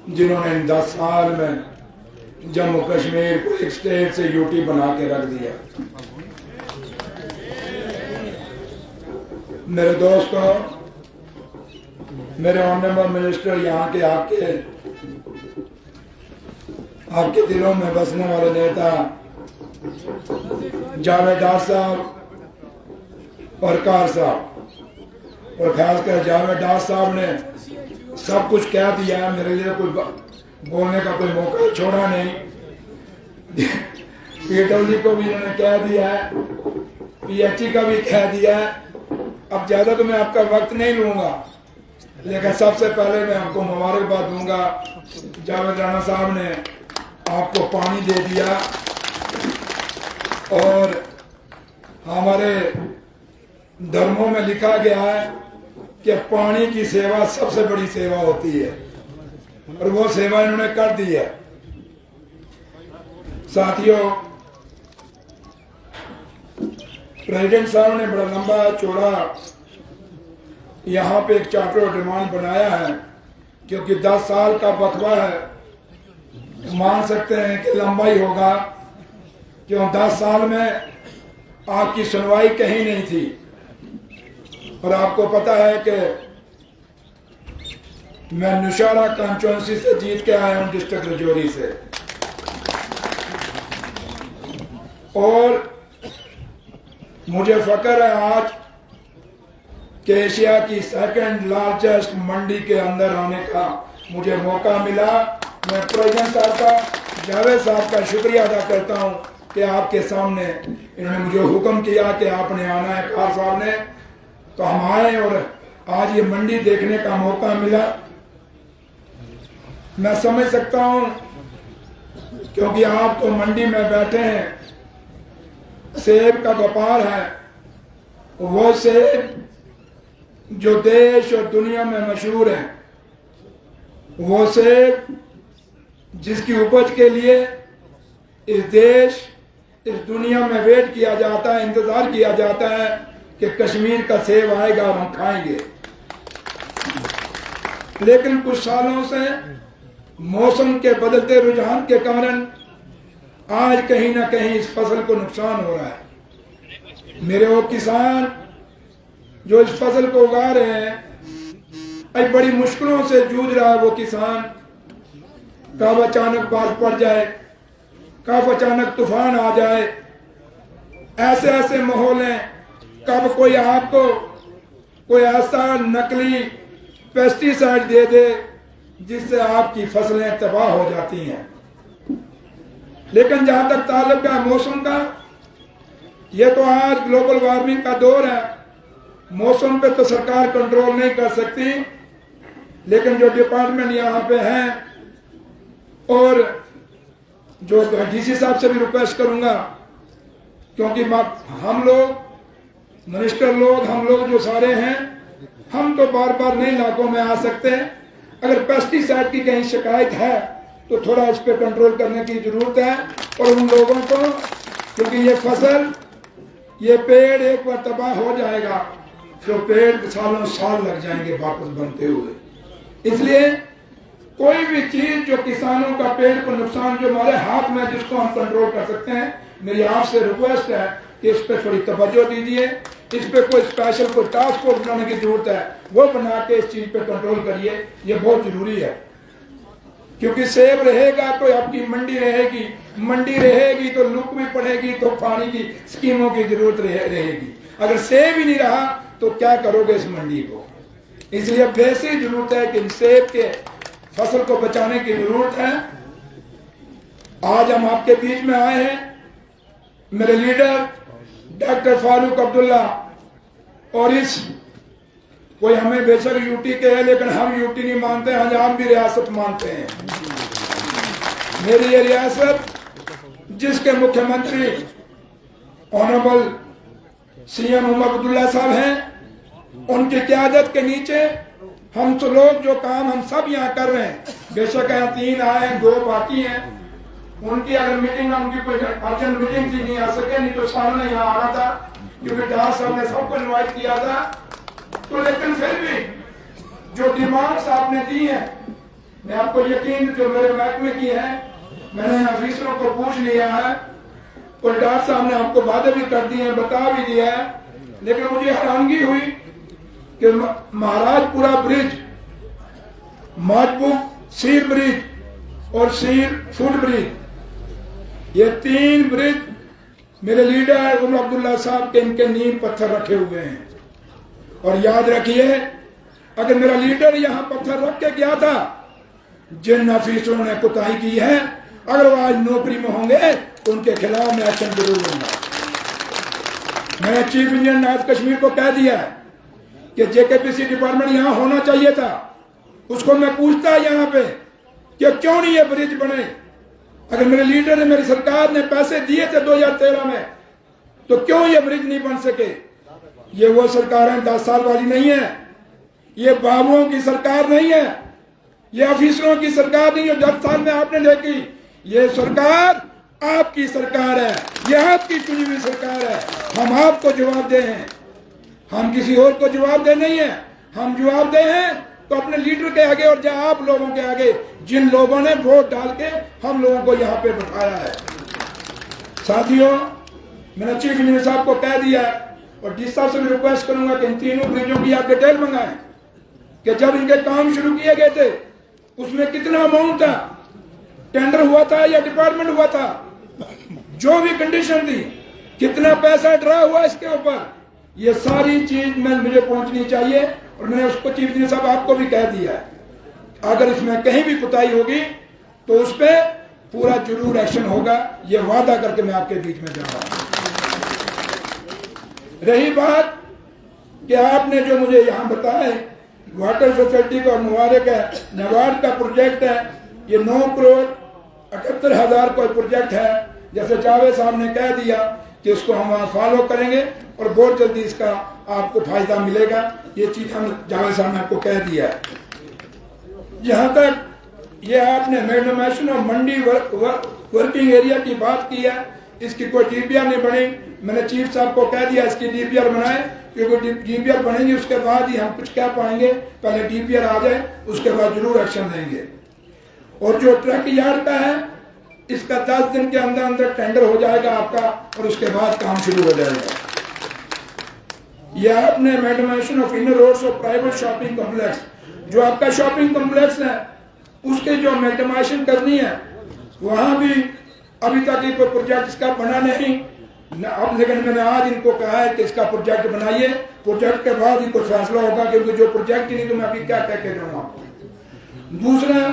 जिन्होंने इन 10 साल में जम्मू कश्मीर को एक स्टेट से यूटी बना के रख दिया। मेरे दोस्तों, मेरे ऑनरेबल मिनिस्टर, यहाँ के आपके दिलों में बसने वाले नेता जावेद डार साहब और कार साहब, और खासकर जावेद डार साहब ने सब कुछ कह दिया है। मेरे लिए कोई बोलने का कोई मौका छोड़ा नहीं। पीडब्ल्यूडी को भी इन्होंने कह दिया है, पीएचई का भी कह दिया है। अब ज्यादा तो मैं आपका वक्त नहीं लूंगा, लेकिन सबसे पहले मैं आपको मुबारकबाद दूंगा। जावेद राणा साहब ने आपको पानी दे दिया, और हमारे धर्मों में लिखा गया है कि पानी की सेवा सबसे बड़ी सेवा होती है, और वो सेवा इन्होंने कर दी है। साथियों, प्रेसिडेंट साहब ने बड़ा लंबा चौड़ा यहाँ पे एक चार्टर ऑफ डिमांड बनाया है, क्योंकि 10 साल का वक्फा है। मान सकते हैं कि लंबा ही होगा, क्यों 10 साल में आपकी सुनवाई कहीं नहीं थी। और आपको पता है कि मैं नौशहरा कॉन्स्टिट्यूंसी से जीत के आया हूं, डिस्ट्रिक्ट राजौरी से, और मुझे फख्र है आज कि एशिया की सेकंड लार्जेस्ट मंडी के अंदर आने का मुझे मौका मिला। मैं प्रेसिडेंट साहब का, जावेद साहब का शुक्रिया अदा करता हूं कि आपके सामने इन्होंने मुझे हुक्म किया कि आपने आना है, खान साहब ने, तो हम आए और आज ये मंडी देखने का मौका मिला। मैं समझ सकता हूं, क्योंकि आप तो मंडी में बैठे हैं, सेब का व्यापार है, वो सेब जो देश और दुनिया में मशहूर है, वो सेब जिसकी उपज के लिए इस देश, इस दुनिया में वेट किया जाता है, इंतजार किया जाता है कि कश्मीर का सेब आएगा और हम खाएंगे। लेकिन कुछ सालों से मौसम के बदलते रुझान के कारण आज कहीं ना कहीं इस फसल को नुकसान हो रहा है। मेरे वो किसान जो इस फसल को उगा रहे हैं, आज बड़ी मुश्किलों से जूझ रहा है वो किसान। कब अचानक बारिश पड़ जाए, कब अचानक तूफान आ जाए, ऐसे ऐसे माहौल हैं, कब कोई आपको कोई ऐसा नकली पेस्टिसाइड दे दे जिससे आपकी फसलें तबाह हो जाती हैं। लेकिन जहां तक ताल्लुक है मौसम का, ये तो आज ग्लोबल वार्मिंग का दौर है, मौसम पे तो सरकार कंट्रोल नहीं कर सकती, लेकिन जो डिपार्टमेंट यहाँ पे हैं, और जो डीसी साहब से भी रिक्वेस्ट करूंगा, क्योंकि हम लोग मिनिस्टर लोग, हम लोग जो सारे हैं, हम तो बार बार नए इलाकों में आ सकते हैं। अगर पेस्टिसाइड की कहीं शिकायत है तो थोड़ा इस पे कंट्रोल करने की जरूरत है। और उन लोगों को, क्योंकि ये फसल, ये पेड़ एक बार तबाह हो जाएगा, तो पेड़ सालों साल लग जाएंगे वापस बनते हुए। इसलिए कोई भी चीज जो किसानों का पेड़ को नुकसान, जो हमारे हाथ में, जिसको हम कंट्रोल कर सकते हैं, मेरी आपसे रिक्वेस्ट है कि इस पे थोड़ी तवज्जो दीजिए। इस पे कोई स्पेशल कोई टास्क फोर्स बनाने की जरूरत है, वो बना के इस चीज पे कंट्रोल करिए, ये बहुत जरूरी है। क्योंकि सेब रहेगा तो आपकी मंडी रहेगी, मंडी रहेगी तो लूट भी पड़ेगी, तो पानी की स्कीमों की जरूरत रहेगी। अगर सेब ही नहीं रहा तो क्या करोगे इस मंडी को? इसलिए बेसिक जरूरत है कि सेब के फसल को बचाने की जरूरत है। आज हम आपके बीच में आए हैं, मेरे लीडर डॉक्टर फारूक अब्दुल्ला, और इस कोई हमें बेशक यूटी के है, लेकिन हम यूटी नहीं मानते, हम भी रियासत मानते हैं। मेरी ये रियासत, जिसके मुख्यमंत्री ऑनरेबल सीएम उमर अब्दुल्ला साहब हैं, उनकी क़यादत के नीचे हम तो लोग जो काम हम सब यहाँ कर रहे हैं, बेशक यहाँ 3 आए हैं, 2 बाकी हैं, उनकी अगर मीटिंग में उनकी कोई अर्जेंट मीटिंग थी, नहीं आ सके, नहीं तो सामने यहाँ आना था, क्योंकि डार साहब ने सबको इन्वाइट किया था। तो लेकिन फिर भी जो डिमांड्स आपने दी हैं, मैं आपको यकीन जो मेरे महकमे की है, मैंने ऑफिसरों को पूछ लिया है और डॉक्टर साहब ने आपको वादे भी कर दिए हैं, बता भी दिया है। लेकिन मुझे हैरानगी हुई कि महाराजपुरा ब्रिज, माजबुक सीर ब्रिज और सीर फुट ब्रिज, ये 3 ब्रिज मेरे लीडर उमर अब्दुल्ला साहब के इनके नींव पत्थर रखे हुए हैं। और याद रखिए, अगर मेरा लीडर यहाँ पत्थर रख के गया था, जिन ऑफिसरों ने कुताही की है, अगर वो आज नौकरी में होंगे तो उनके खिलाफ मैं एक्शन जरूर लूंगा। मैंने चीफ इंजीनियर नॉर्थ कश्मीर को कह दिया कि जेकेपीसी डिपार्टमेंट यहाँ होना चाहिए था। उसको मैं पूछता यहाँ पे कि क्यों नहीं ये ब्रिज बने। अगर मेरे लीडर ने, मेरी सरकार ने पैसे दिए थे 2013 में, तो क्यों ये ब्रिज नहीं बन सके। ये वो सरकारें 10 साल वाली नहीं है, ये बाबुओं की सरकार नहीं है, ये ऑफिसरों की सरकार नहीं है 10 साल में आपने लेकी। ये सरकार आपकी सरकार है, ये आपकी चुनी हुई सरकार है। हम आपको जवाब दे हैं, हम किसी और को जवाब दे नहीं है। हम जवाब दे हैं तो अपने लीडर के आगे और जहां आप लोगों के आगे, जिन लोगों ने वोट डाल के हम लोगों को यहाँ पे बिठाया है। साथियों, मैंने चीफ इंजीनियर साहब को कह दिया और जिस साहब से मैं रिक्वेस्ट करूंगा कि इन तीनों ब्रिजों की आप डिटेल मंगाएं कि जब इनके काम शुरू किए गए थे उसमें कितना अमाउंट था, टेंडर हुआ था या डिपार्टमेंट हुआ था, जो भी कंडीशन थी, कितना पैसा ड्रा हुआ इसके ऊपर, ये सारी चीज में मुझे पहुंचनी चाहिए। और मैंने उसको चीफ इंजीनियर साहब आपको भी कह दिया है, अगर इसमें कहीं भी कुताही होगी तो उस पर पूरा जरूर एक्शन होगा, ये वादा करके मैं आपके बीच में जा रहा हूं। रही बात कि आपने जो मुझे यहाँ बताया वाटर फैसिलिटी का मुबारक है, नबार्ड का प्रोजेक्ट है, ये 9 करोड़ 78,000 का प्रोजेक्ट है। जैसे जावेद साहब ने कह दिया कि इसको हम वहाँ फॉलो करेंगे और बहुत जल्दी इसका आपको फायदा मिलेगा। ये चीज हम जावेद साहब ने आपको कह दिया है। जहाँ तक ये आपने मैग्नीमेशन और मंडी वर्किंग एरिया की बात की है, इसकी कोई डीपीआर नहीं बनी। मैंने चीफ साहब को कह दिया इसकी डीपीआर बनाए, क्योंकि डीपीआर बनेगी उसके बाद ही हम कुछ कह पाएंगे। पहले डीपीआर आ जाए, उसके बाद जरूर एक्शन देंगे। और जो ट्रक यार्ड का है, इसका 10 दिन के अंदर अंदर टेंडर हो जाएगा आपका और उसके बाद काम शुरू हो जाएगा। यह आपने मैग्नीमेशन ऑफ इनर रोड्स और प्राइवेट शॉपिंग कॉम्प्लेक्स, जो आपका शॉपिंग कॉम्प्लेक्स है उसके जो मैग्नीमेशन करनी है, वहां भी अभी तक कोई प्रोजेक्ट इसका बना नहीं। अब लेकिन मैंने आज इनको कहा है कि इसका प्रोजेक्ट बनाइए, प्रोजेक्ट के बाद ही कुछ फैसला होगा, क्योंकि जो प्रोजेक्ट ही नहीं तो मैं अभी क्या कह के जाऊंगा आपको। दूसरा,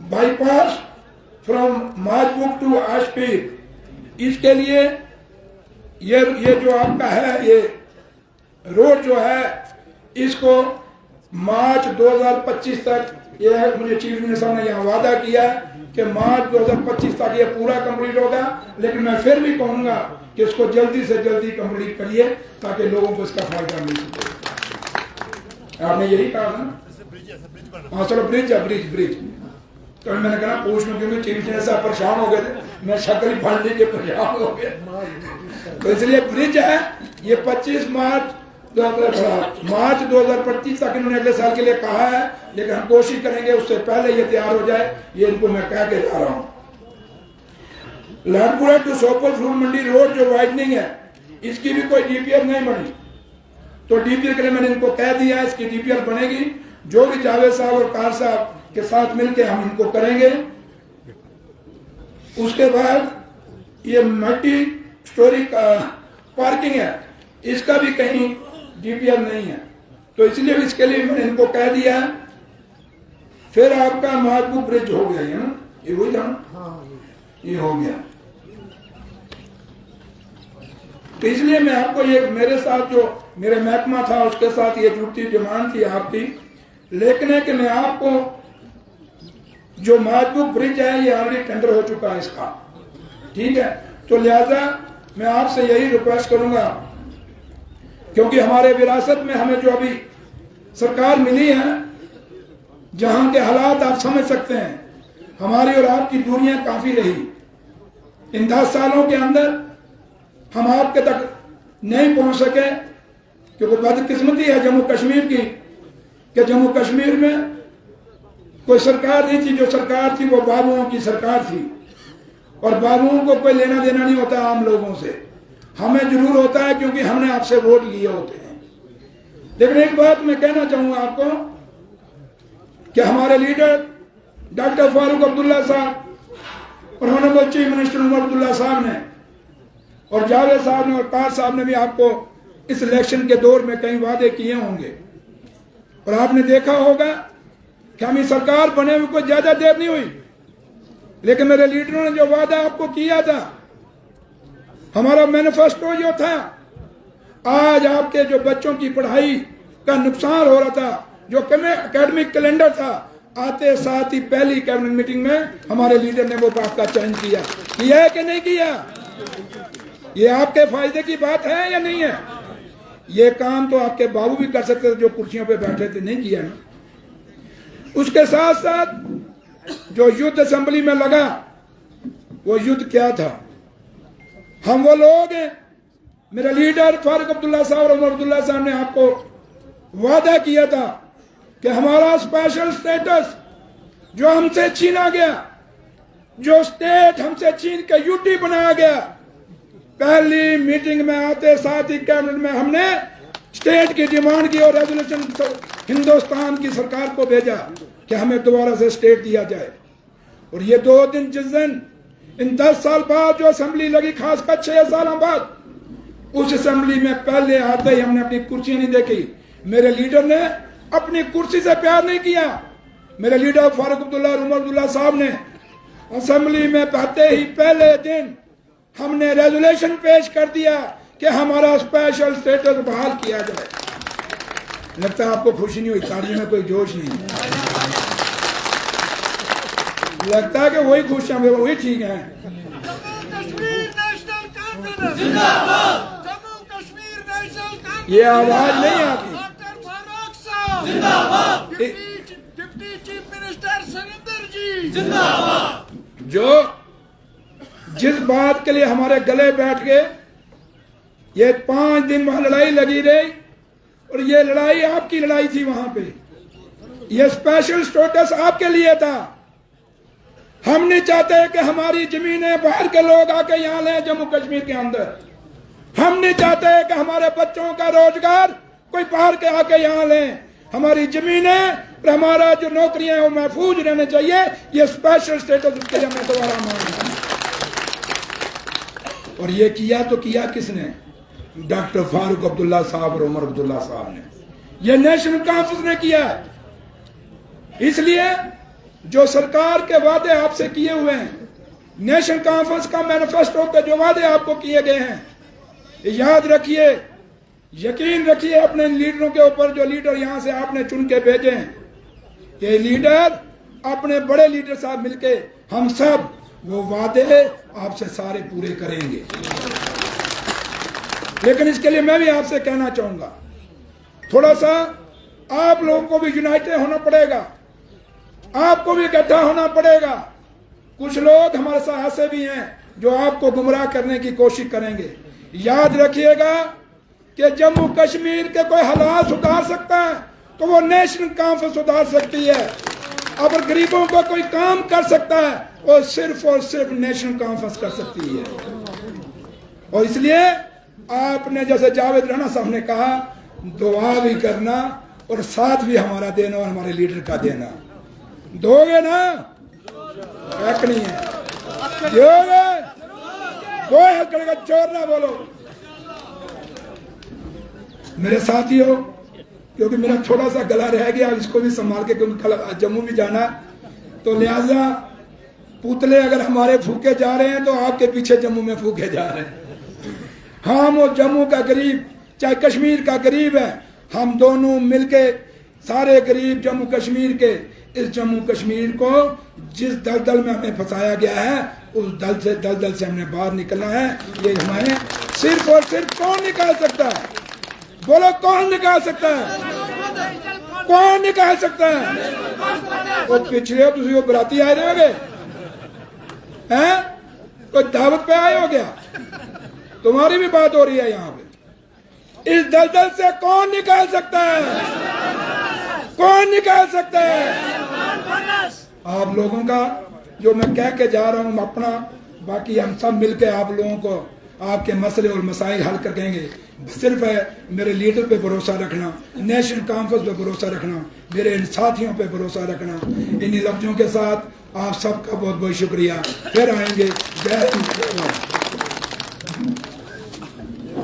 बाईपास फ्रॉम माजबुक टू आशपीर, इसके लिए ये जो आपका है ये रोड जो है, इसको मार्च 2025 तक, ये मुझे चीफ मिनिस्टर साहब ने यहाँ वादा किया कि मार्च 2025 तक ये पूरा कंप्लीट होगा। लेकिन मैं फिर भी कहूंगा कि इसको जल्दी से जल्दी कंप्लीट करिए ताकि लोगों को इसका फायदा मिल सके। आपने यही कहा ना? हाँ चलो, ब्रिज है, ब्रिज। तो मैंने कहा पूछ लूं, क्योंकि चीफ मिनिस्टर साहब परेशान हो गए थे, मैं शक्ल फाड़ ली के परेशान हो गए। तो इसलिए ब्रिज है ये 25 मार्च 2025 तक इन्होंने अगले साल के लिए कहा है, लेकिन हम कोशिश करेंगे उससे पहले ये तैयार हो जाए। ये इनको मैं कह के जा रहा हूँ। Ladpura to Sopore fruit mandi road जो वाइडनिंग है, इसकी भी कोई डीपीआर नहीं बनी, तो डीपीआर के लिए मैंने इनको कह दिया है इसकी डीपीआर बनेगी। जो भी जावेद साहब और कार साहब के साथ मिलकर हम इनको करेंगे। उसके बाद ये मल्टी स्टोरी पार्किंग है, इसका भी कहीं डीपीआर नहीं है, तो इसलिए इसके लिए मैंने इनको कह दिया। फिर आपका माजबू ब्रिज हो गया है ना, ये वही था ना, ये हो गया। तो इसलिए मैं आपको ये मेरे साथ जो मेरे महकमा था उसके साथ ये जुड़ती डिमांड थी आपकी, लेकिन है कि मैं आपको जो माजबू ब्रिज है ये ऑलरेडी टेंडर हो चुका है इसका, ठीक है। तो लिहाजा मैं आपसे यही रिक्वेस्ट करूंगा, क्योंकि हमारे विरासत में हमें जो अभी सरकार मिली है, जहां के हालात आप समझ सकते हैं, हमारी और आपकी दूरियां काफी रही। इन 10 सालों के अंदर हम आपके तक नहीं पहुंच सके, क्योंकि बदकिस्मती है जम्मू कश्मीर की कि जम्मू कश्मीर में कोई सरकार नहीं थी, जो सरकार थी वो बाबुओं की सरकार थी, और बाबुओं को कोई लेना देना नहीं होता आम लोगों से। हमें जरूर होता है क्योंकि हमने आपसे वोट लिए होते हैं। लेकिन एक बात मैं कहना चाहूंगा आपको कि हमारे लीडर डॉक्टर फारूक अब्दुल्ला साहब और honourable chief minister Omar Abdullah Sahab ने और जावेद साहब ने और ताज साहब ने भी आपको इस इलेक्शन के दौर में कई वादे किए होंगे, और आपने देखा होगा कि हमारी सरकार बने हुए कोई ज्यादा देर नहीं हुई, लेकिन मेरे लीडरों ने जो वादा आपको किया था, हमारा मैनिफेस्टो जो था, आज आपके जो बच्चों की पढ़ाई का नुकसान हो रहा था, जो एकेडमिक कैलेंडर था, आते साथ ही पहली कैबिनेट मीटिंग में हमारे लीडर ने वो बात का चयन किया है कि नहीं किया? ये आपके फायदे की बात है या नहीं है? ये काम तो आपके बाबू भी कर सकते थे जो कुर्सियों पे बैठे थे, नहीं किया ना। उसके साथ साथ जो युद्ध असेंबली में लगा, वो युद्ध क्या था? हम वो लोग हैं, मेरा लीडर फारूक अब्दुल्ला साहब और उमर अब्दुल्ला साहब ने आपको वादा किया था कि हमारा स्पेशल स्टेटस जो हमसे छीना गया, जो स्टेट हमसे छीन के यूटी बनाया गया, पहली मीटिंग में आते साथ ही कैबिनेट में हमने स्टेट की डिमांड की और रेजोल्यूशन हिंदुस्तान की सरकार को भेजा कि हमें दोबारा से स्टेट दिया जाए। और ये 2 दिन जिस दिन इन 10 साल बाद जो असेंबली लगी, खासकर 6 साल बाद, उस असेंबली में पहले आते ही हमने अपनी कुर्सियां नहीं देखी। मेरे लीडर ने अपनी कुर्सी से प्यार नहीं किया। मेरे लीडर फारूक अब्दुल्ला और उमर अब्दुल्ला साहब ने असेंबली में आते ही पहले दिन हमने रेजोल्यूशन पेश कर दिया कि हमारा स्पेशल स्टेटस बहाल किया जाए। लगता है आपको खुशी नहीं हुई, तालियों में कोई जोश नहीं, लगता है कि वही खुश हैं, वही ठीक है। ये आवाज नहीं आती। डिप्टी चीफ मिनिस्टर सुरेंद्र जी जिंदाबाद। जो जिस बात के लिए हमारे गले बैठ गए, ये 5 दिन वहां लड़ाई लगी रही, और ये लड़ाई आपकी लड़ाई थी वहां पे। ये स्पेशल स्टेटस आपके लिए था। हम नहीं चाहते कि हमारी जमीनें बाहर के लोग आके यहाँ लें जम्मू कश्मीर के अंदर। हम नहीं चाहते कि हमारे बच्चों का रोजगार कोई बाहर के आके यहाँ लें। हमारी जमीनें और हमारा जो नौकरियां वो महफूज रहने चाहिए। ये स्पेशल स्टेटस उसके लिए मैं दोबारा मांगूंगा। और ये किया तो किया किसने? डॉक्टर फारूक अब्दुल्ला साहब और उमर अब्दुल्ला साहब ने। ये नेशनल कॉन्फ्रेंस ने किया है। इसलिए जो सरकार के वादे आपसे किए हुए हैं, नेशनल कॉन्फ्रेंस का मैनिफेस्टो के जो वादे आपको किए गए हैं, याद रखिए, यकीन रखिए अपने लीडरों के ऊपर। जो लीडर यहां से आपने चुन के भेजे हैं, ये लीडर अपने बड़े लीडर साहब मिलके हम सब वो वादे आपसे सारे पूरे करेंगे। लेकिन इसके लिए मैं भी आपसे कहना चाहूंगा, थोड़ा सा आप लोगों को भी यूनाइटेड होना पड़ेगा, आपको भी इकट्ठा होना पड़ेगा। कुछ लोग हमारे साथ ऐसे भी हैं जो आपको गुमराह करने की कोशिश करेंगे। याद रखिएगा कि जम्मू कश्मीर के कोई हालात सुधार सकता है तो वो नेशनल कॉन्फ्रेंस सुधार सकती है। अगर गरीबों को कोई काम कर सकता है वो सिर्फ और सिर्फ नेशनल कॉन्फ्रेंस कर सकती है। और इसलिए आपने जैसे जावेद राणा साहब ने कहा, दुआ भी करना और साथ भी हमारा देना और हमारे लीडर का देना। दोगे ना? एक नहीं है, दोगे? कोई हल करेगा, चोर ना बोलो। मेरे साथियों, क्योंकि मेरा थोड़ा सा गला रह गया, इसको भी संभाल के, क्योंकि कल जम्मू भी जाना, तो लिहाजा पुतले अगर हमारे फूके जा रहे हैं तो आपके पीछे जम्मू में फूके जा रहे हैं। हम वो जम्मू का गरीब चाहे कश्मीर का गरीब है, हम दोनों मिलके सारे गरीब जम्मू कश्मीर के, इस जम्मू कश्मीर को जिस दलदल में हमें फंसाया गया है उस दलदल से हमने बाहर निकलना है। ये हमें सिर्फ और सिर्फ कौन निकाल सकता है? बोलो, कौन निकाल सकता है? कौन निकाल सकता है? वो पिछले हो तुम, वो बराती आए रहे होगे हैं, कोई दावत पे आए हो गया, तुम्हारी भी बात हो रही है यहाँ पे। इस दलदल से कौन निकाल सकता है? कौन निकाल सकता है? आप लोगों का जो मैं कह के जा रहा हूँ अपना, बाकी हम सब मिलकर आप लोगों को आपके मसले और मसाइल हल कर देंगे। सिर्फ है मेरे लीडर पे भरोसा रखना, नेशनल कॉन्फ्रेंस पे भरोसा रखना, मेरे इन साथियों पे भरोसा रखना। इन्हीं लफ्जों के साथ आप सबका बहुत बहुत शुक्रिया। फिर आएंगे। जय हिंद।